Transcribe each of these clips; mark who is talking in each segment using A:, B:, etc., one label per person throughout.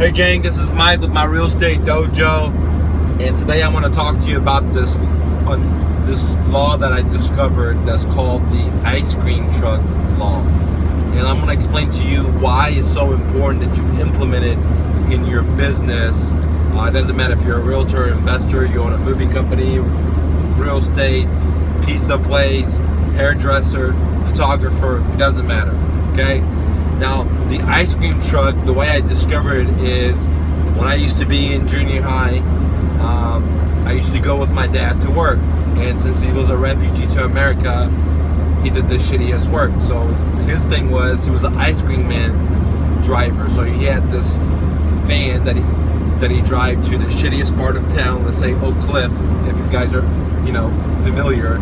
A: Hey gang, this is Mike with my Real Estate Dojo, and today I want to talk to you about this law that I discovered that's called the ice cream truck law. And I'm going to explain to you why it's so important that you implement it in your business. It doesn't matter if you're a realtor, investor, you own a moving company, real estate, pizza place, hairdresser, photographer, it doesn't matter, okay? Now, the ice cream truck, the way I discovered it is when I used to be in junior high, I used to go with my dad to work. And since he was a refugee to America, he did the shittiest work. So his thing was, he was an ice cream man driver. So he had this van that he drive to the shittiest part of town, let's say Oak Cliff, if you guys are, familiar,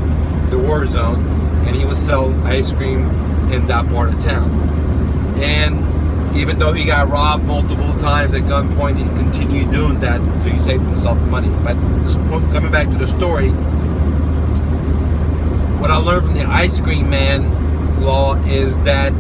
A: the war zone. And he would sell ice cream in that part of town. And even though he got robbed multiple times at gunpoint, he continued doing that until he saved himself the money. But coming back to the story, what I learned from the ice cream man law is that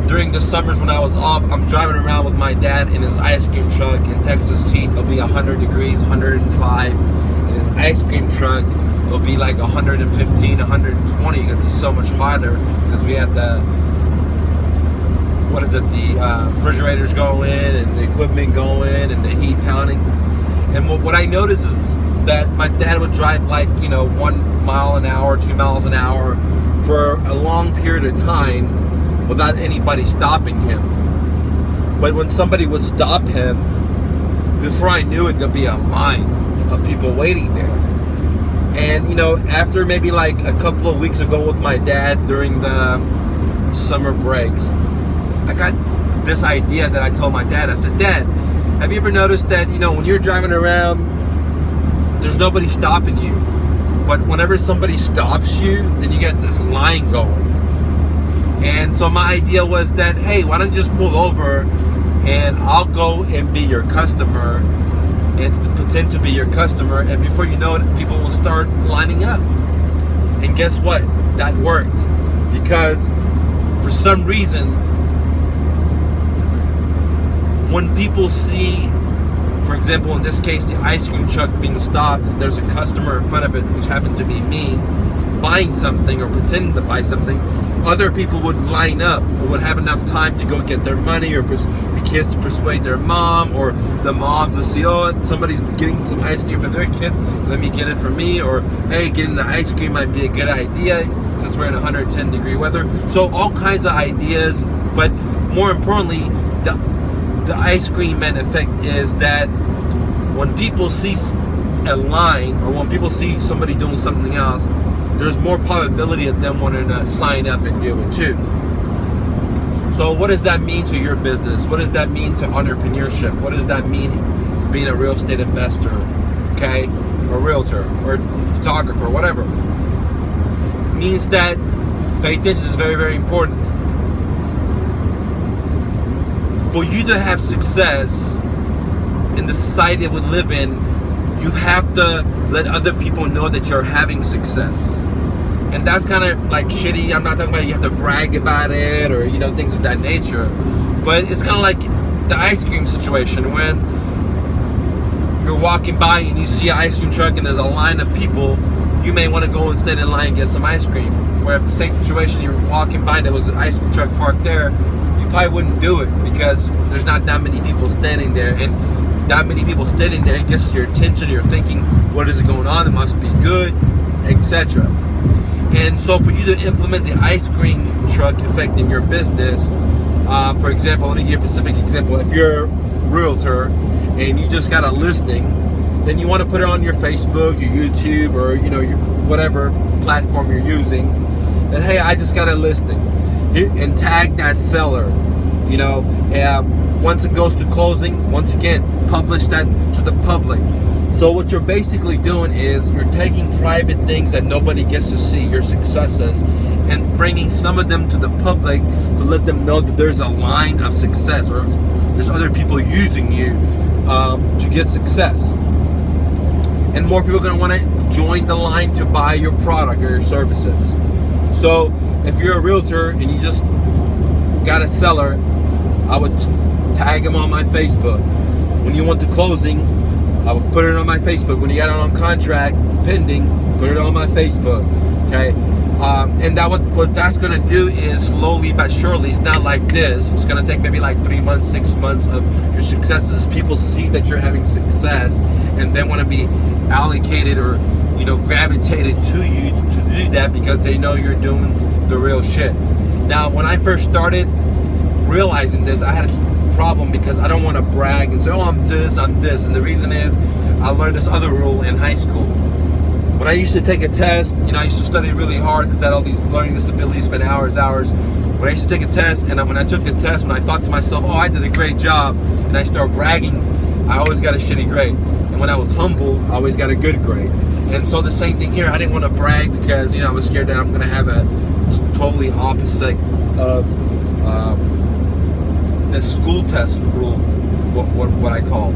A: during the summers when I was off, I'm driving around with my dad in his ice cream truck. In Texas heat, it'll be 100 degrees, 105. In his ice cream truck, it'll be like 115, 120. It'll be so much hotter because we have the refrigerators going and the equipment going and the heat pounding. And what I noticed is that my dad would drive like 1 mile an hour, 2 miles an hour for a long period of time without anybody stopping him. But when somebody would stop him, before I knew it, there'd be a line of people waiting there. And after maybe like a couple of weeks ago with my dad during the summer breaks, I got this idea that I told my dad. I said, Dad, have you ever noticed that, when you're driving around, there's nobody stopping you. But whenever somebody stops you, then you get this line going. And so my idea was that, hey, why don't you just pull over and I'll go and be your customer and pretend to be your customer. And before you know it, people will start lining up. And guess what? That worked. Because for some reason, when people see, for example, in this case, the ice cream truck being stopped, and there's a customer in front of it, which happened to be me, buying something or pretending to buy something, other people would line up or would have enough time to go get their money, or the kids to persuade their mom, or the moms to see, oh, somebody's getting some ice cream for their kid, let me get it for me, or hey, getting the ice cream might be a good idea since we're in 110 degree weather. So all kinds of ideas, but more importantly, the ice cream man effect is that when people see a line or when people see somebody doing something else, there's more probability of them wanting to sign up and do it too. So what does that mean to your business? What does that mean to entrepreneurship? What does that mean being a real estate investor, okay? Or realtor or photographer, whatever. It means that pay attention is very, very important. For you to have success in the society that we live in, you have to let other people know that you're having success. And that's kind of like shitty. I'm not talking about you have to brag about it or things of that nature. But it's kind of like the ice cream situation when you're walking by and you see an ice cream truck and there's a line of people, you may want to go and stand in line and get some ice cream. Where if the same situation, you're walking by and there was an ice cream truck parked there, probably wouldn't do it because there's not that many people standing there, and that many people standing there gets your attention. You're thinking, what is going on? It must be good, etc. And so for you to implement the ice cream truck effect in your business, for example, let me give a specific example. If you're a realtor and you just got a listing, then you want to put it on your Facebook, your YouTube, or your whatever platform you're using, that hey, I just got a listing. And tag that seller, once it goes to closing, once again, publish that to the public. So what you're basically doing is you're taking private things that nobody gets to see, your successes, and bringing some of them to the public to let them know that there's a line of success or there's other people using you to get success. And more people are going to want to join the line to buy your product or your services. So if you're a realtor and you just got a seller I would tag them on my Facebook. When you want the closing, I would put it on my Facebook. When you got it on contract, pending, put it on my Facebook. Okay, and that what that's gonna do is slowly but surely. It's not like this. It's gonna take maybe like 3 months, 6 months of your successes. People see that you're having success, and they want to be allocated or gravitated to you to do that because they know you're doing the real shit. Now, when I first started realizing this, I had a problem because I don't want to brag and say, oh, I'm this, and the reason is I learned this other rule in high school. When I used to take a test, I used to study really hard because I had all these learning disabilities, spend hours. When I used to take a test, and when I took the test, when I thought to myself, oh, I did a great job, and I started bragging, I always got a shitty grade. And when I was humble, I always got a good grade. And so the same thing here, I didn't want to brag because, I was scared that I'm going to have a totally opposite of the school test rule, what I call.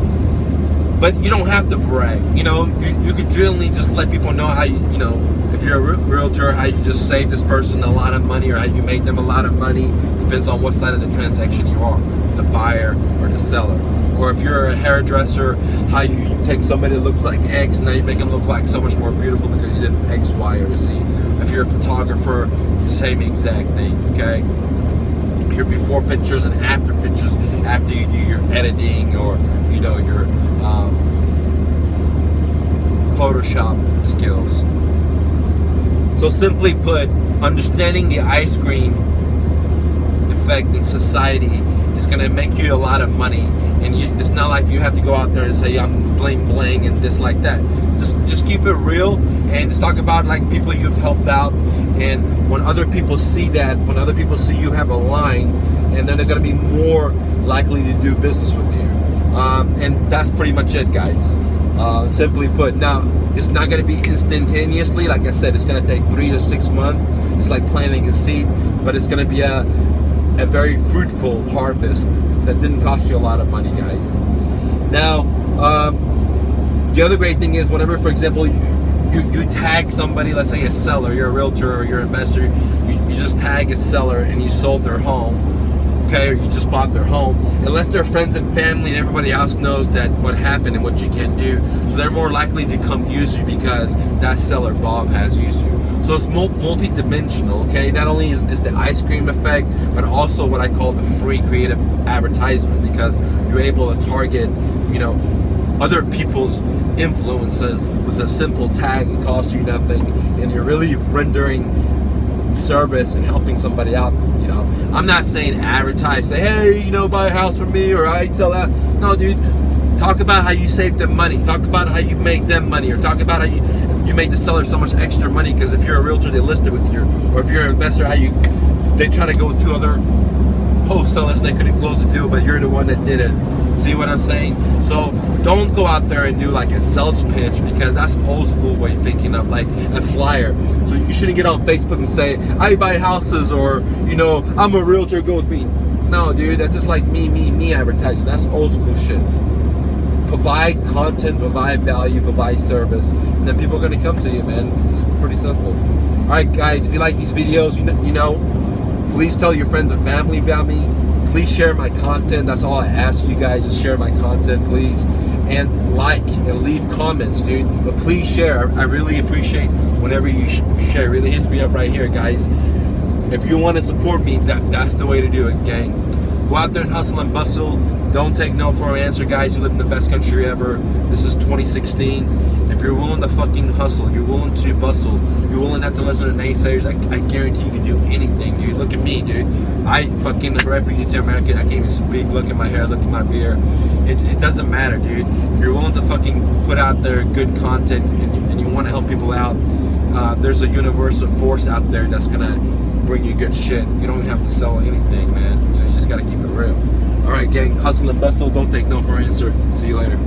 A: But you don't have to brag. You could generally just let people know how if you're a realtor, how you just saved this person a lot of money or how you made them a lot of money. Depends on what side of the transaction you are, the buyer or the seller. Or if you're a hairdresser, how you take somebody that looks like X and now you make them look like so much more beautiful because you did X, Y, or Z. If you're a photographer, same exact thing, okay? Your before pictures and after pictures after you do your editing or your Photoshop skills. So simply put, understanding the ice cream effect in society is going to make you a lot of money, and it's not like you have to go out there and say I'm bling bling and this like that. Just keep it real and just talk about like people you've helped out, and when other people see that, when other people see you have a line, and then they're going to be more likely to do business with you. And that's pretty much it, guys. Simply put. Now, it's not going to be instantaneously. Like I said, it's going to take 3 to 6 months. It's like planting a seed, but it's going to be a very fruitful harvest that didn't cost you a lot of money, guys. Now, the other great thing is whenever, for example, you tag somebody, let's say a seller, you're a realtor or you're an investor, you just tag a seller and you sold their home. Okay, or you just bought their home, unless they're friends and family and everybody else knows that what happened and what you can do, so they're more likely to come use you because that seller Bob has used you. So it's multi-dimensional. Okay, not only is the ice cream effect, but also what I call the free creative advertisement, because you're able to target other people's influences with a simple tag. It costs you nothing, and you're really rendering service and helping somebody out. I'm not saying advertise, say, hey, buy a house from me or I sell that. No, dude, talk about how you saved them money. Talk about how you made them money, or talk about how you made the seller so much extra money because if you're a realtor, they list it with you, or if you're an investor, they try to go with 2 other wholesalers and they couldn't close the deal, but you're the one that did it. See what I'm saying? So don't go out there and do like a sales pitch, because that's old school way of thinking of like a flyer. So you shouldn't get on Facebook and say, I buy houses, or I'm a realtor, go with me. No, dude, that's just like me advertising. That's old school shit. Provide content, provide value, provide service, and then people are gonna come to you, man. It's pretty simple. Alright guys, if you like these videos, please tell your friends and family about me. Please share my content. That's all I ask you guys, is share my content, please. And like and leave comments, dude. But please share. I really appreciate whenever you share. It really hits me up right here, guys. If you want to support me, that's the way to do it, gang. Go out there and hustle and bustle. Don't take no for an answer, guys. You live in the best country ever. This is 2016. If you're willing to fucking hustle, you're willing to bustle, you're willing not to listen to naysayers, I guarantee you can do anything, dude. Look at me, dude. I fucking refugee to America. I can't even speak. Look at my hair. Look at my beard. It doesn't matter, dude. If you're willing to fucking put out there good content and you want to help people out, there's a universal force out there that's gonna bring you good shit. You don't have to sell anything, man. You just gotta keep it real. All right, gang. Hustle and bustle. Don't take no for an answer. See you later.